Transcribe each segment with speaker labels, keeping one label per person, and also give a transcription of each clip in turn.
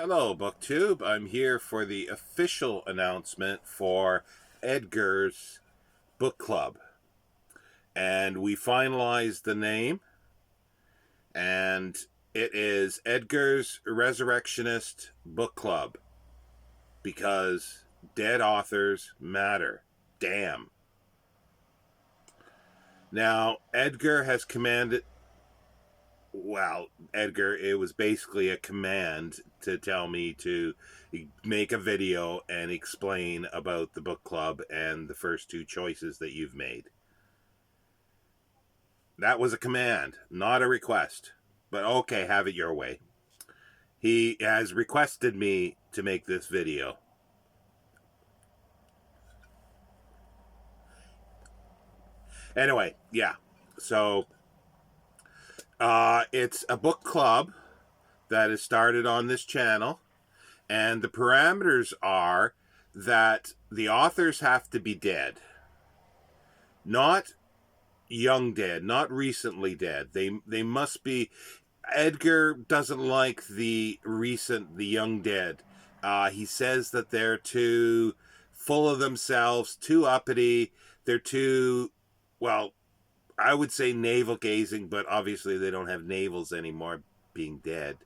Speaker 1: Hello, BookTube. I'm here for the official announcement for Edgar's book club. And we finalized the name, and it is Edgar's Resurrectionist Book Club. Because dead authors matter. Damn. Now, Edgar has commanded. Well, Edgar, it was basically a command to tell me to make a video and explain about the book club and the first two choices that you've made. That was a command, not a request. But okay, have it your way. He has requested me to make this video. Anyway, yeah. So, it's a book club that is started on this channel. And the parameters are that the authors have to be dead. Not young dead, not recently dead. They must be. Edgar doesn't like the young dead. He says that they're too full of themselves, too uppity. They're too, well, I would say navel gazing, but obviously they don't have navels anymore, being dead.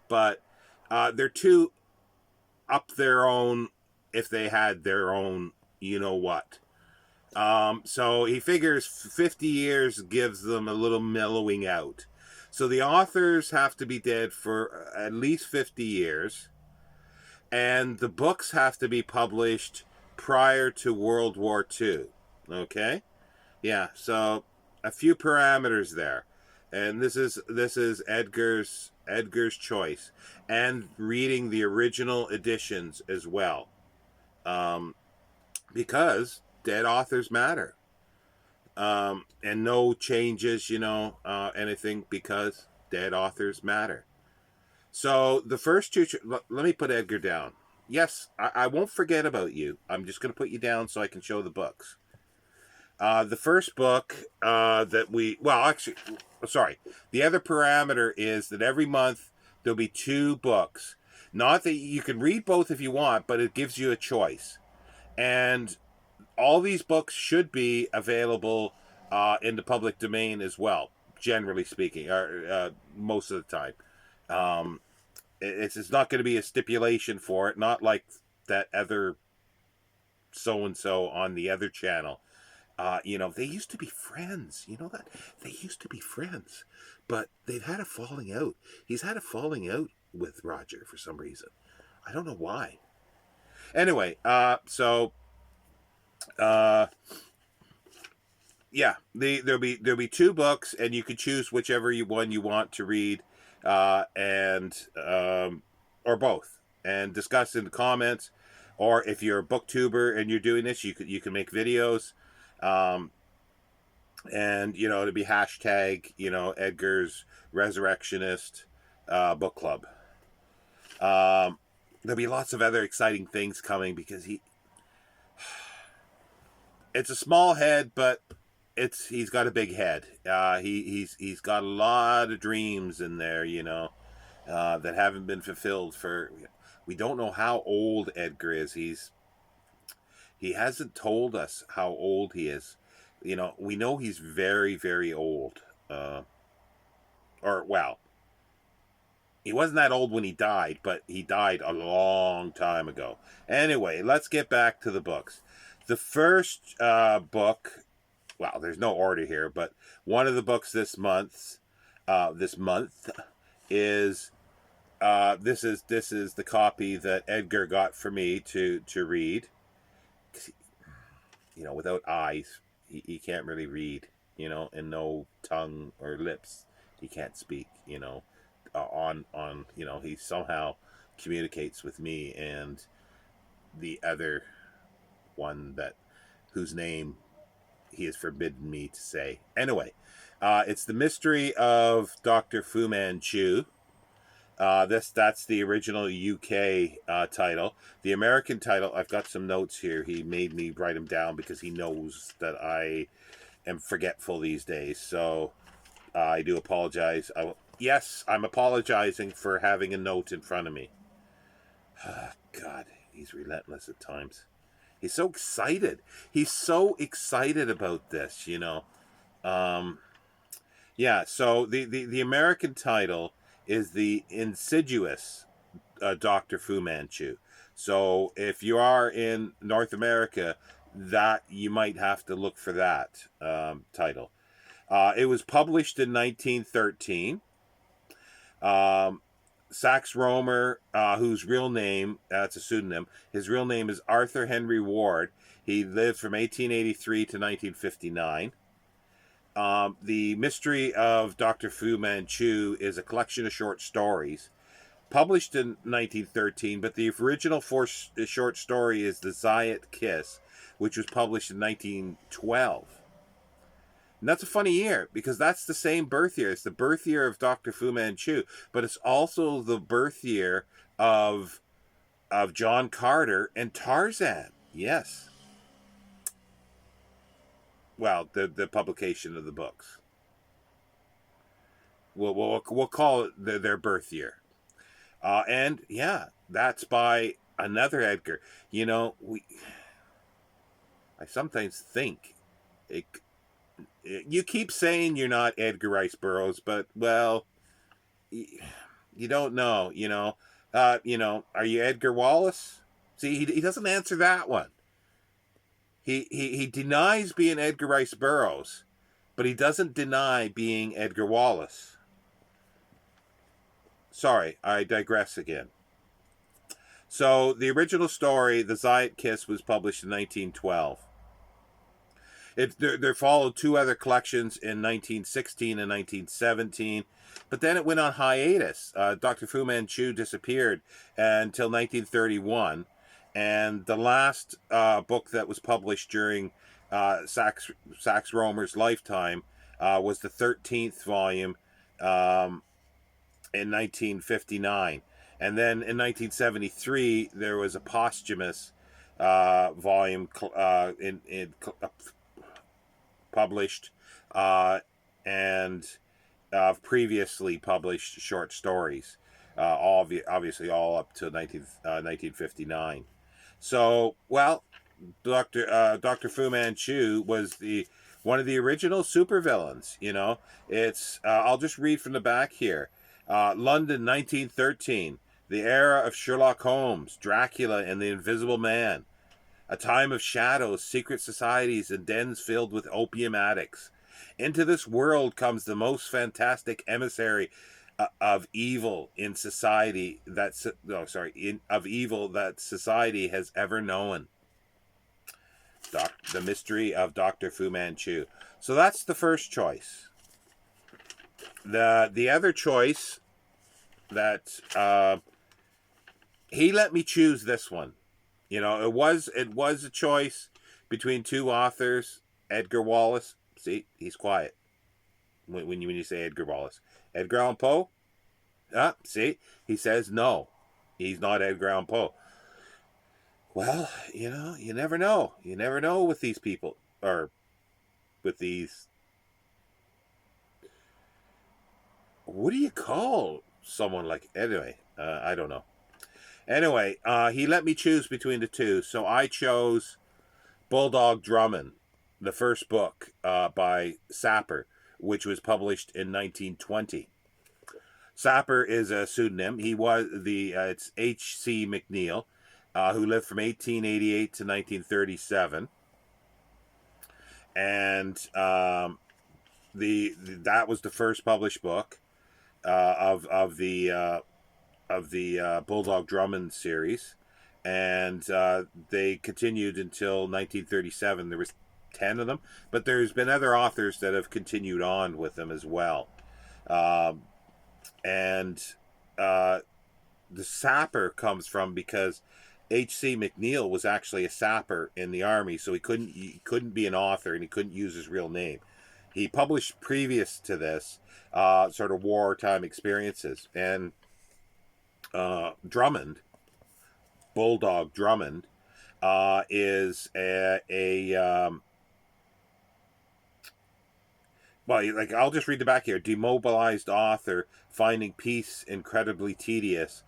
Speaker 1: But they're too up their own if they had their own you know what. So he figures 50 years gives them a little mellowing out. So the authors have to be dead for at least 50 years. And the books have to be published prior to World War II. Okay? Yeah, so a few parameters there. And this is Edgar's choice. And reading the original editions as well. Because dead authors matter. And no changes, anything, because dead authors matter. So the first two, let me put Edgar down. Yes, I won't forget about you. I'm just going to put you down so I can show the books. The first book the other parameter is that every month there'll be two books. Not that you can read both if you want, but it gives you a choice. And all these books should be available in the public domain as well, generally speaking, or most of the time. It's not going to be a stipulation for it, not like that other so-and-so on the other channel. They used to be friends. You know that? They used to be friends. But they've had a falling out. He's had a falling out with Roger for some reason. I don't know why. Anyway, there'll be two books, and you can choose whichever one you want to read, or both, and discuss in the comments. Or if you're a booktuber and you're doing this, you can make videos, and it'll be hashtag Edgar's Resurrectionist book club. There'll be lots of other exciting things coming because it's a small head, but he's got a big head. He's got a lot of dreams in there, that haven't been fulfilled. We don't know how old Edgar is. He hasn't told us how old he is. We know he's very, very old. He wasn't that old when he died, but he died a long time ago. Anyway, let's get back to the books. The first book, well, there's no order here, but one of the books this month is this is the copy that Edgar got for me to read. Without eyes, he can't really read. And no tongue or lips, he can't speak. He somehow communicates with me and the other one whose name he has forbidden me to say. Anyway, it's The Mystery of Dr. Fu-Manchu. That's the original UK title. The American title, I've got some notes here. He made me write them down because he knows that I am forgetful these days. So I do apologize. Yes, I'm apologizing for having a note in front of me. God, he's relentless at times. He's so excited. He's so excited about this, you know. Um, yeah, so the American title is the Insidious Dr. Fu-Manchu. So if you are in North America, that you might have to look for that title. It was published in 1913. Um, Sax Rohmer, whose real name, it's a pseudonym, his real name is Arthur Henry Ward. He lived from 1883 to 1959. The Mystery of Dr. Fu Manchu is a collection of short stories published in 1913, but the original short story is The Zayat Kiss, which was published in 1912. And that's a funny year because that's the same birth year. It's the birth year of Dr. Fu Manchu, but it's also the birth year of John Carter and Tarzan. Yes. Well, the publication of the books. We'll call it their birth year. And yeah, that's by another Edgar. You know, I sometimes think you keep saying you're not Edgar Rice Burroughs, but well, you don't know. Are you Edgar Wallace? See, he doesn't answer that one. He denies being Edgar Rice Burroughs, but he doesn't deny being Edgar Wallace. Sorry, I digress again. So the original story, The Zayat Kiss, was published in 1912. There followed two other collections in 1916 and 1917, but then it went on hiatus. Dr. Fu Manchu disappeared until 1931, and the last book that was published during Sax Rohmer's lifetime was the 13th volume in 1959. And then in 1973, there was a posthumous volume published and previously published short stories, obviously all up to 1959. So, well, Dr. Fu Manchu was one of the original supervillains. You know, it's I'll just read from the back here. London, 1913, the era of Sherlock Holmes, Dracula, and the Invisible Man. A time of shadows, secret societies, and dens filled with opium addicts. Into this world comes the most fantastic emissary of evil in society of evil that society has ever known. The Mystery of Dr. Fu Manchu. So that's the first choice. The other choice that he let me choose this one. You know, it was a choice between two authors, Edgar Wallace. See, he's quiet when you say Edgar Wallace. Edgar Allan Poe? See, he says no, he's not Edgar Allan Poe. Well, you know, you never know. You never know with these people, or with these. What do you call someone like? Anyway, I don't know. Anyway, he let me choose between the two, so I chose Bulldog Drummond, the first book by Sapper, which was published in 1920. Sapper is a pseudonym. He was it's H.C. McNeill, who lived from 1888 to 1937, and that was the first published book of the Bulldog Drummond series, and they continued until 1937. There was 10 of them, but there's been other authors that have continued on with them as well. And the sapper comes from because H.C. McNeill was actually a sapper in the army, so he couldn't be an author, and he couldn't use his real name. He published previous to this sort of wartime experiences, and Drummond, Bulldog Drummond, is well, like, I'll just read the back here. Demobilized author finding peace incredibly tedious,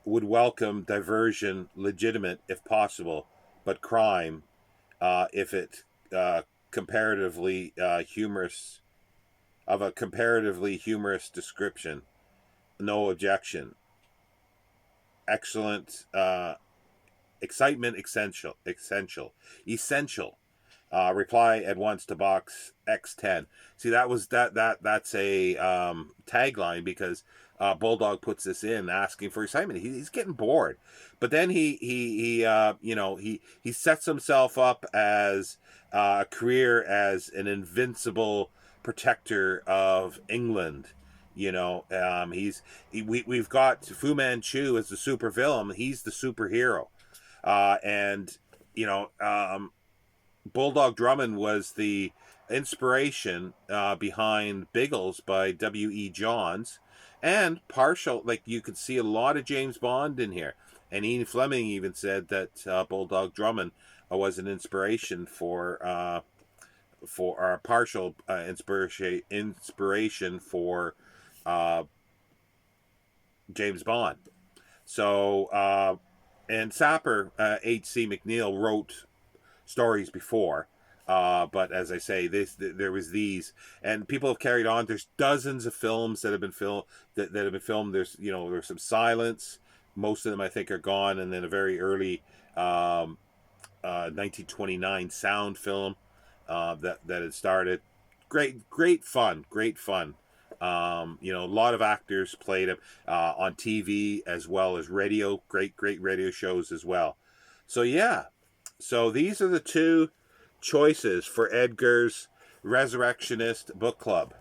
Speaker 1: would welcome diversion, legitimate if possible, but crime if it comparatively humorous of a comparatively humorous description. No objection. Excellent. Excitement essential. Reply at once to box X10. See, that's a tagline because Bulldog puts this in asking for excitement. He's getting bored, but then he sets himself up as a career as an invincible protector of England. We've got Fu-Manchu as the supervillain. He's the superhero, and you know Bulldog Drummond was the inspiration behind Biggles by W.E. Johns, and partial, like you could see a lot of James Bond in here. And Ian Fleming even said that Bulldog Drummond was an inspiration for our partial inspiration for uh, James Bond. So, and Sapper H.C. McNeil wrote stories before. But as I say, there was these, and people have carried on. There's dozens of films that have been filmed that have been filmed. There's some silence. Most of them I think are gone, and then a very early 1929 sound film that had started. Great fun. A lot of actors played him on TV as well as radio. Great radio shows as well. So yeah, so these are the two choices for Edgar's Resurrectionist book club.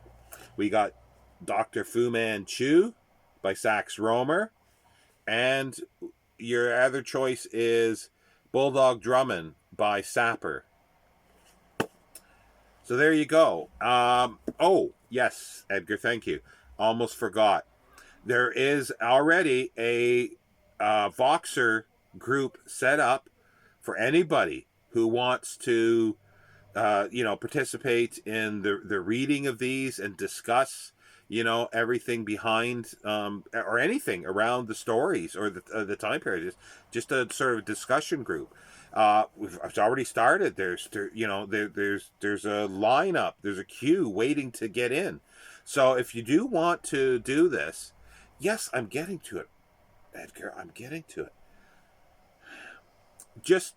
Speaker 1: We got Dr. Fu Manchu by Sax Rohmer, and your other choice is Bulldog Drummond by Sapper. So there you go. Oh, yes, Edgar, thank you. Almost forgot. There is already a Voxer group set up for anybody who wants to, participate in the reading of these and discuss, everything behind or anything around the stories or the time period. Just a sort of discussion group. It's already started. There's a lineup. There's a queue waiting to get in. So if you do want to do this, yes, I'm getting to it, Edgar. I'm getting to it. Just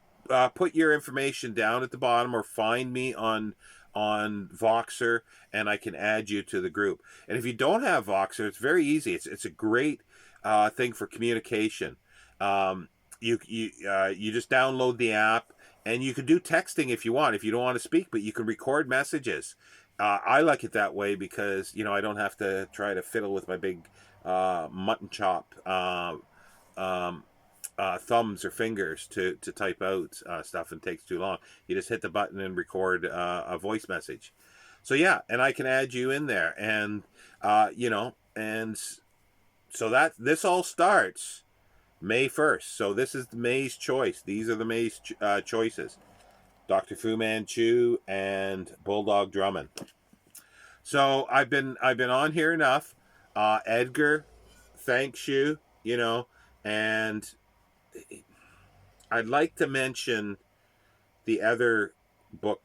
Speaker 1: put your information down at the bottom, or find me on Voxer, and I can add you to the group. And if you don't have Voxer, it's very easy. It's a great thing for communication. You just download the app, and you can do texting if you want. If you don't want to speak, but you can record messages. I like it that way because I don't have to try to fiddle with my big mutton chop thumbs or fingers to type out stuff, and takes too long. You just hit the button and record a voice message. So yeah, and I can add you in there, and and so that this all starts May 1st. So this is May's choice. These are the May's choices: Dr. Fu Manchu and Bulldog Drummond. So I've been on here enough. Edgar, thanks you. And I'd like to mention the other book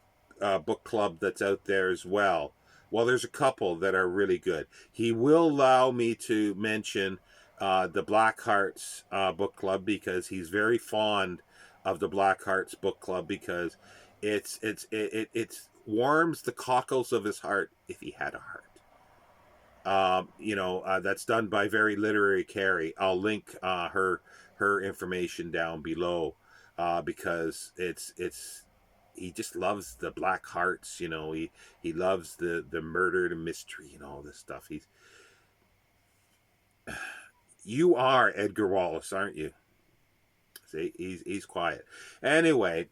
Speaker 1: club that's out there as well. Well, there's a couple that are really good. He will allow me to mention the Black Hearts book club, because he's very fond of the Black Hearts book club, because it warms the cockles of his heart if he had a heart. That's done by very literary Kari. I'll link her information down below because it's he just loves the Black Hearts. He loves the murder and mystery and all this stuff. You are Edgar Wallace, aren't you? See, he's quiet. Anyway,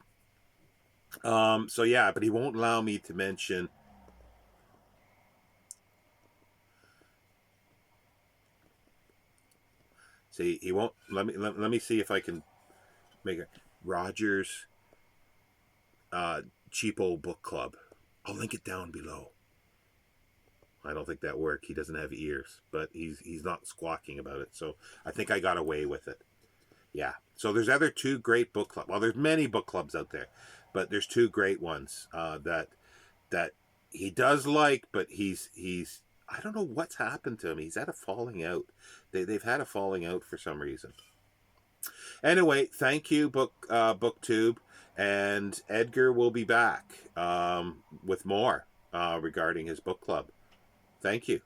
Speaker 1: so yeah, but he won't allow me to mention. See, he won't let me see if I can make it Rogers Cheapo Book Club. I'll link it down below. I don't think that worked. He doesn't have ears, but he's not squawking about it. So I think I got away with it. Yeah. So there's other two great book clubs. Well, there's many book clubs out there, but there's two great ones that he does like, but he's I don't know what's happened to him. He's had a falling out. They've had a falling out for some reason. Anyway, thank you, BookTube, and Edgar will be back with more regarding his book club. Thank you.